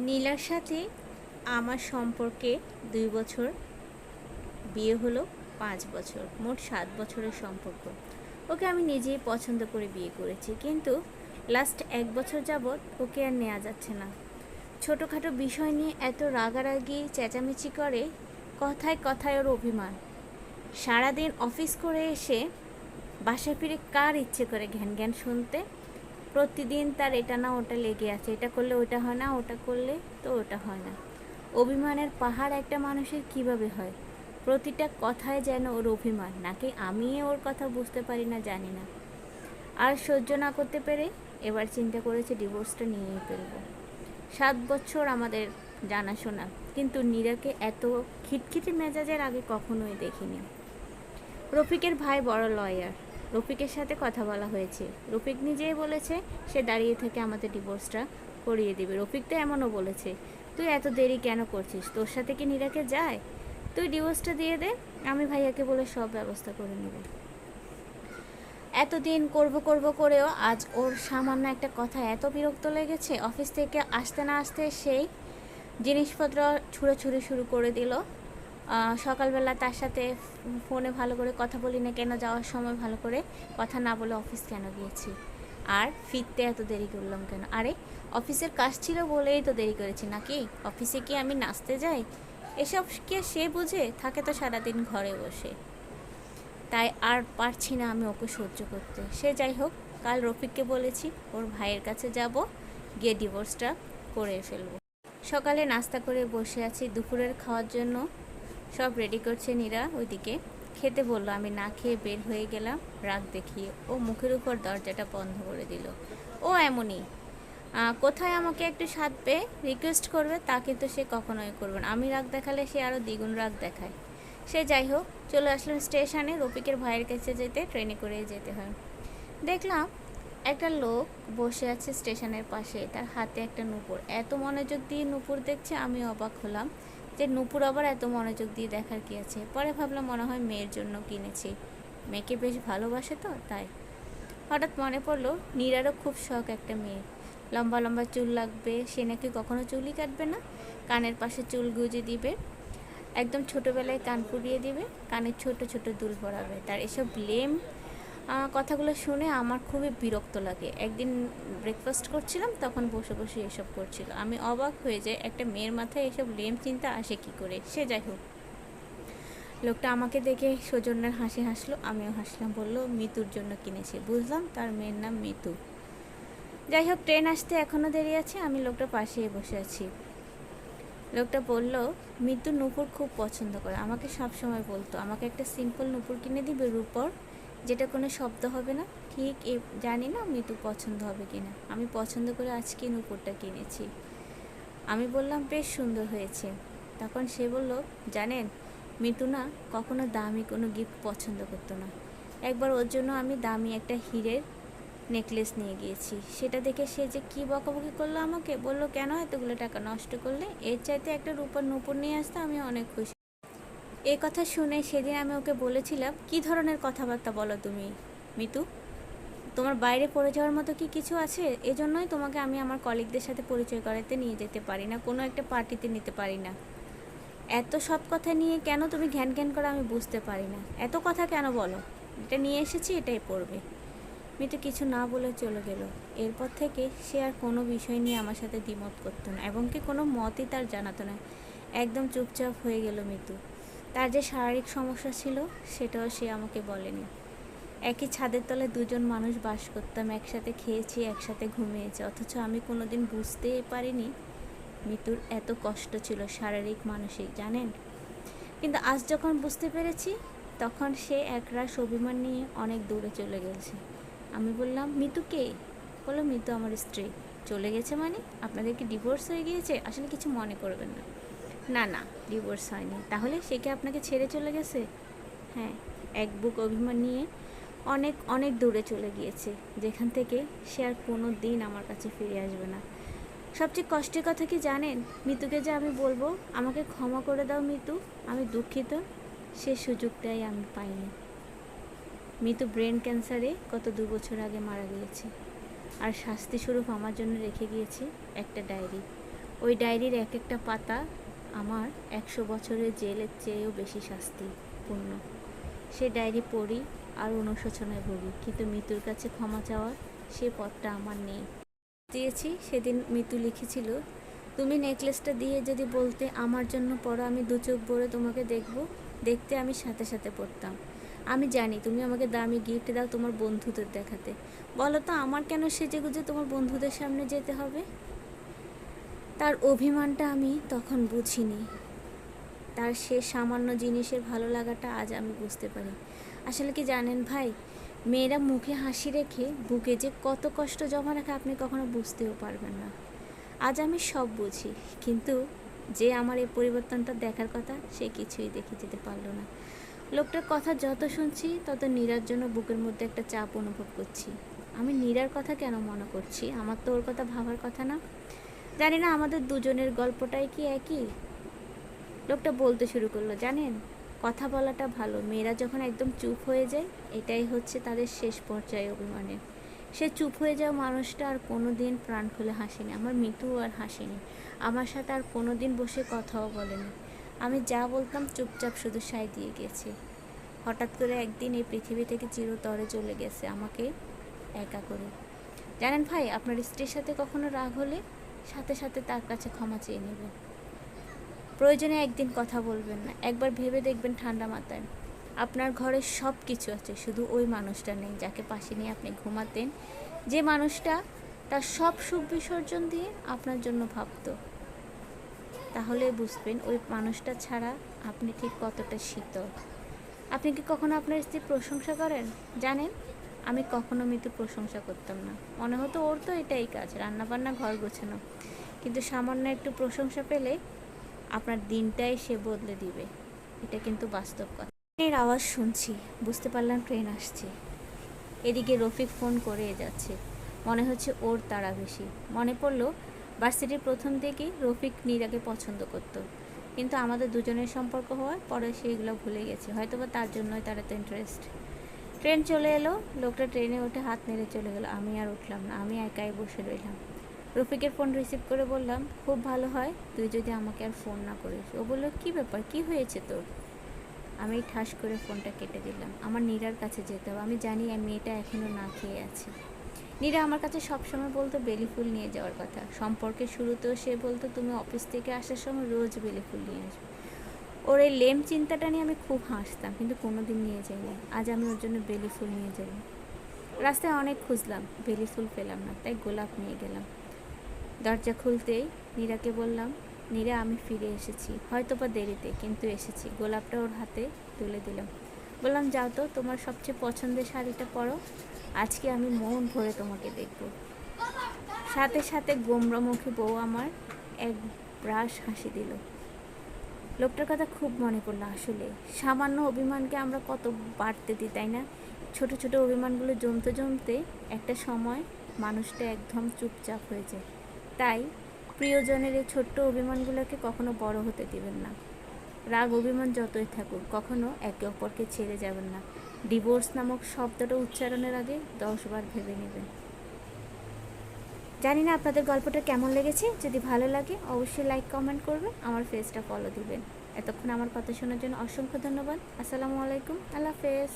নীলার সাথে আমার সম্পর্কে ২ বছর, বিয়ে হলো ৫ বছর, মোট ৭ বছরের সম্পর্ক। ওকে আমি নিজেই পছন্দ করে বিয়ে করেছি, কিন্তু লাস্ট ১ বছর যাবৎ ওকে আর নেওয়া যাচ্ছে না। ছোটোখাটো বিষয় নিয়ে এত রাগারাগি চেঁচামেচি করে, কথায় কথায় ওর অভিমান। সারাদিন অফিস করে এসে বাসায় ফিরে কার ইচ্ছে করে ঘ্যান ঘ্যান শুনতে? প্রতিদিন তার এটা না ওটা লেগে আছে, এটা করলে ওটা হয় না, ওটা করলে তো ওটা হয় না। অভিমানের পাহাড় একটা মানুষের কিভাবে হয়? প্রতিটা কথায় যেন ওর অভিমান, নাকি আমি ওর কথা বুঝতে পারি না, জানি না। আর সহ্য না করতে পেরে এবার চিন্তা করেছে ডিভোর্সটা নিয়েই ফেলবো। ৭ বছর আমাদের জানাশোনা, কিন্তু নীরাকে এত খিটখিটে মেজাজের আগে কখনোই দেখিনি। রফিকের ভাই বড় লয়ার, রফিকের সাথে কথা বলা হয়েছে। রফিক নিজেই বলেছে সে দাঁড়িয়ে থেকে আমাদের ডিভোর্সটা করিয়ে দেবে। রফিক তো এমনও বলেছে, তুই এত দেরি কেন করছিস, তোর সাথে কি নীরাকে যায়, তুই ডিভোর্সটা দিয়ে দে, আমি ভাইয়াকে বলে সব ব্যবস্থা করে নেব। এতদিন করব করব করেও আজ ওর সামান্য একটা কথা এত বিরক্ত লেগেছে। অফিস থেকে আসতে না আসতে সেই জিনিসপত্র ছুঁড়ে শুরু করে দিল। সকালবেলা তার সাথে ফোনে ভালো করে কথা বলি না কেন, যাওয়ার সময় ভালো করে কথা না বলে অফিস কেন গিয়েছি, আর ফিরতে এত দেরি করলাম কেন? আরে অফিসের কাজ ছিল বলেই তো দেরি করেছি, নাকি অফিসে কি আমি নাচতে যাই? এসব কি সে বুঝে? থাকে তো সারাদিন ঘরে বসে। তাই আর পারছি না আমি ওকে সহ্য করতে। সে যাই হোক, কাল রফিককে বলেছি ওর ভাইয়ের কাছে যাব, গিয়ে ডিভোর্সটা করে ফেলবো। সকালে নাস্তা করে বসে আছি, দুপুরের খাওয়ার জন্য সব রেডি করছে নীরা। ওইদিকে খেতে বললো, আমি না খেয়ে বের হয়ে গেলাম রাগ দেখিয়ে। ও মুখের উপর দরজাটা বন্ধ করে দিল। ও এমনই, কোথায় আমাকে একটু সাধবে, রিকোয়েস্ট করবে, তা কিন্তু সে কখনোই করবে না। আমি রাগ দেখালে সে আরও দ্বিগুণ রাগ দেখায়। সে যাই হোক, চলে আসলাম স্টেশনে। রফিকের ভাইয়ের কাছে যেতে ট্রেনে করে যেতে হয়। দেখলাম একটা লোক বসে আছে স্টেশনের পাশে, তার হাতে একটা নূপুর। এত মনোযোগ দিয়ে নূপুর দেখছে, আমি অবাক হলাম যে নূপুর আবার এত মনোযোগ দিয়ে দেখার কি আছে। পরে ভাবলাম মনে হয় মেয়ের জন্য কিনেছি, মেয়েকে বেশ ভালোবাসে তো তাই। হঠাৎ মনে পড়লো নীরারও খুব শখ একটা মেয়ে, লম্বা লম্বা চুল লাগবে, সে নাকি কখনো চুলই কাটবে না, কানের পাশে চুল গুজে দিবে, একদম ছোটোবেলায় কান পুড়িয়ে দিবে, কানে ছোট ছোট দুল পরাবে। তার এসব লেম কথাগুলো শুনে আমার খুবই বিরক্ত লাগে। একদিন ব্রেকফাস্ট করছিলাম, তখন বসে বসে এসব করছিল। আমি অবাক হয়ে যাই, একটা মেয়ের মাথায় এসব লেম চিন্তা আসে কি করে। সে যাই হোক, লোকটা আমাকে দেখে সৌজন্যের হাসি হাসলো, আমিও হাসলাম। বললো মিতুর জন্য কিনেছি। বুঝলাম তার মেয়ের নাম মিতু। যাই হোক, ট্রেন আসতে এখনও দেরি আছে, আমি লোকটার পাশেই বসে আছি। লোকটা বলল মিতু নূপুর খুব পছন্দ করে, আমাকে সব সময় বলতো আমাকে একটা সিম্পল নূপুর কিনে দিবে রূপর, যেটা কোনো শব্দ হবে না। ঠিক জানি না মিতু পছন্দ হবে কিনা, আমি পছন্দ করে আজকে নূপুরটা কিনেছি। আমি বললাম বেশ সুন্দর হয়েছে। তখন সে বলল, জানেন মিতু না কখনো দামি কোনো গিফট পছন্দ করতো না। একবার ওর জন্য আমি দামি একটা হীরের নেকলেস নিয়ে গিয়েছি, সেটা দেখে সে যে কী বকাবকি করলো আমাকে। বলল কেন এতগুলো টাকা নষ্ট করলে, এর চাইতে একটা রূপার নূপুর নিয়ে আসতে আমি অনেক খুশি। এই কথা শুনে সেদিন আমি ওকে বলেছিলাম, কী ধরনের কথাবার্তা বলো তুমি মিতু, তোমার বাইরে পড়ে যাওয়ার মতো কি কিছু আছে? এজন্যই তোমাকে আমি আমার কলিগদের সাথে পরিচয় করাতে নিয়ে যেতে পারি না, কোনো একটা পার্টিতে নিতে পারি না। এত সব কথা নিয়ে কেন তুমি ঘ্যান ঘ্যান করো আমি বুঝতে পারি না। এত কথা কেন বলো? এটা নিয়ে এসেছি, এটাই পড়বে। মিতু কিছু না বলে চলে গেল। এরপর থেকে সে আর কোনো বিষয় নিয়ে আমার সাথে দ্বিমত করতো না, এবং কি কোনো মতই তার জানাতো না। একদম চুপচাপ হয়ে গেল মিতু। তার যে শারীরিক সমস্যা ছিল সেটাও সে আমাকে বলেনি। একই ছাদের তলে দুজন মানুষ বাস করতাম, একসাথে খেয়েছি, একসাথে ঘুমিয়েছি, অথচ আমি কোনোদিন বুঝতেই পারিনি মিতুর এত কষ্ট ছিল শারীরিক মানসিক, জানেন। কিন্তু আজ যখন বুঝতে পেরেছি, তখন সে একরাশ অভিমান নিয়ে অনেক দূরে চলে গেছে। আমি বললাম মিতু কে? বললো মিতু আমার স্ত্রী। চলে গেছে মানে? আপনাদের কি ডিভোর্স হয়ে গিয়েছে? আসলে কিছু মনে করবেন না। না না, ডিভোর্স হয়নি। তাহলে সে কি আপনাকে ছেড়ে চলে গেছে? হ্যাঁ, এক বুক অভিমান নিয়ে অনেক অনেক দূরে চলে গিয়েছে, যেখান থেকে সে আর কোনো দিন আমার কাছে ফিরে আসবে না। সবচেয়ে কষ্টের কথা কি জানেন? মিতুকে যে আমি বলবো আমাকে ক্ষমা করে দাও মিতু, আমি দুঃখিত, সে সুযোগটাই আমি পাইনি। মিতু ব্রেন ক্যান্সারে গত 2 বছর আগে মারা গিয়েছে, আর শাস্তিস্বরূপ আমার জন্য রেখে গিয়েছে একটা ডায়েরি। ওই ডায়েরির এক একটা পাতা আমার 100 বছরের জেলের চেয়েও বেশি শাস্তিপূর্ণ। সে ডায়েরি পড়ি আর অনুশোচনায় ভুগি, কিন্তু মৃত্যুর কাছে ক্ষমা চাওয়ার সে পথটা আমার নেই। দিয়েছি সেদিন মৃত্যু লিখেছিল, তুমি নেকলেসটা দিয়ে যদি বলতে আমার জন্য পড়ো, আমি দু চোখ ভরে তোমাকে দেখতে আমি সাথে সাথে পড়তাম। আমি জানি তুমি আমাকে দামি গিফট দাও তোমার বন্ধুদের দেখাতে, বলো তো আমার কেন সেজেগুজে তোমার বন্ধুদের সামনে যেতে হবে? তার অভিমানটা আমি তখন বুঝিনি, তার সে সামান্য জিনিসের ভালো লাগাটা আজ আমি বুঝতে পারি। আসলে কি জানেন ভাই, মেয়েরা মুখে হাসি রেখে বুকে যে কত কষ্ট জমা রাখে আপনি কখনো বুঝতেও পারবেন না। আজ আমি সব বুঝি, কিন্তু যে আমার এই পরিবর্তনটা দেখার কথা সে কিছুই দেখে যেতে পারলো না। লোকটার কথা যত শুনছি তত নীরার জন্য বুকের মধ্যে একটা চাপ অনুভব করছি। আমি নীরার কথা কেন মনে করছি? আমার তো ওর কথা ভাবার কথা না। জানি না আমাদের দুজনের গল্পটাই কি একই। লোকটা বলতে শুরু করলো, জানেন কথা বলাটা ভালো, মেয়েরা যখন একদম চুপ হয়ে যায় এটাই হচ্ছে তাদের শেষ পর্যায়ে অভিমানের। সে চুপ হয়ে যাওয়া মানুষটা আর কোনো দিন প্রাণ খুলে হাসেনি, আমার মৃত্যু আর হাসেনি, আমার সাথে আর কোনো দিন বসে কথাও বলেনি। আমি যা বলতাম চুপচাপ শুধু সায় দিয়ে গেছে। হঠাৎ করে একদিন এই পৃথিবী থেকে চিরতরে চলে গেছে আমাকে একা করে। জানেন ভাই, আপনার স্ত্রীর সাথে কখনো রাগ হলে সাথে সাথে তার কাছে ক্ষমা চেয়ে নেবেন। প্রয়োজনে একদিন কথা বলবেন না, একবার ভেবে দেখবেন ঠান্ডা মাথায়। আপনার ঘরে সব কিছু আছে, শুধু ওই মানুষটা নেই যাকে পাশে নিয়ে আপনি ঘুমাতেন, যে মানুষটা তার সব সুখ বিসর্জন দিয়ে আপনার জন্য ভাবতো। তাহলে বুঝবেন ওই মানুষটা ছাড়া আপনি ঠিক কতটা শীতল। আপনি কি কখনো আপনার স্ত্রীর প্রশংসা করেন? জানেন, আমি কখনো মৃত্যুর প্রশংসা করতাম না। মনে হতো ওর তো এটাই কাজ, রান্নাবান্না, ঘর গোছানো। কিন্তু সামান্য একটু প্রশংসা পেলে আপনার দিনটাই সে বদলে দিবে, এটা কিন্তু বাস্তব কথা। ট্রেনের আওয়াজ শুনছি, বুঝতে পারলাম ট্রেন আসছে। এদিকে রফিক ফোন করে যাচ্ছে, মনে হচ্ছে ওর তাড়া বেশি। মনে পড়লো ভার্সিটির প্রথম থেকেই রফিক নীরাকে পছন্দ করত, কিন্তু আমাদের দুজনের সম্পর্ক হওয়ার পরে সেগুলো ভুলে গেছে, হয়তোবা তার জন্যই তার এত ইন্টারেস্ট। ট্রেন চলে এলো, লোকটা ট্রেনে উঠে হাত নেড়ে চলে গেল। আমি আর উঠলাম না, আমি একাই বসে রইলাম। রফিকের ফোন রিসিভ করে বললাম, খুব ভালো হয় তুই যদি আমাকে আর ফোন না করিস। ও বললো, কী ব্যাপার, কি হয়েছে তোর? আমি ঠাস করে ফোনটা কেটে দিলাম। আমার নীরার কাছে যেতে হবে, আমি জানি এই মেয়েটা এখনও না খেয়ে আছে। নীরা আমার কাছে সবসময় বলতো বেলি ফুল নিয়ে যাওয়ার কথা। সম্পর্কের শুরুতেও সে বলতো তুমি অফিস থেকে আসার সময় রোজ বেলি ফুল নিয়ে আসবে। ওর এই লেম চিন্তাটা নিয়ে আমি খুব হাসতাম, কিন্তু কোনো দিন নিয়ে যাইনি। আজ আমি ওর জন্য বেলি ফুল নিয়ে যাব। রাস্তায় অনেক খুঁজলাম, বেলি ফুল পেলাম না, তাই গোলাপ নিয়ে গেলাম। দরজা খুলতেই নীরাকে বললাম, নীরা আমি ফিরে এসেছি, হয়তো বা দেরিতে, কিন্তু এসেছি। গোলাপটা ওর হাতে তুলে দিলাম, বললাম যাও তো তোমার সবচেয়ে পছন্দের শাড়িটা পরো, আজকে আমি মন ভরে তোমাকে দেখব। সাথে সাথে গোমরামুখী বউ আমার এক ব্রাশ হাসি দিল। লোকটার কথা খুব মনে পড়লো। আসলে সামান্য অভিমানকে আমরা কত বাড়তে দিই, তাই না? ছোট ছোট অভিমানগুলো জমতে জমতে একটা সময় মানুষটা একদম চুপচাপ হয়ে যায়। তাই প্রিয়জনের এই ছোট্ট অভিমানগুলোকে কখনো বড় হতে দিবেন না। রাগ অভিমান যতই থাকুক কখনো একে অপরকে ছেড়ে যাবেন না। ডিভোর্স নামক শব্দটা উচ্চারণের আগে 10 বার ভেবে নেবেন। জানি না আপনাদের গল্পটা কেমন লেগেছে, যদি ভালো লাগে অবশ্যই লাইক কমেন্ট করবেন, আমার পেজটা ফলো দিবেন। এতক্ষণ আমার কথা শোনার জন্য অসংখ্য ধন্যবাদ। আসসালামু আলাইকুম, আল্লাহ হাফেজ।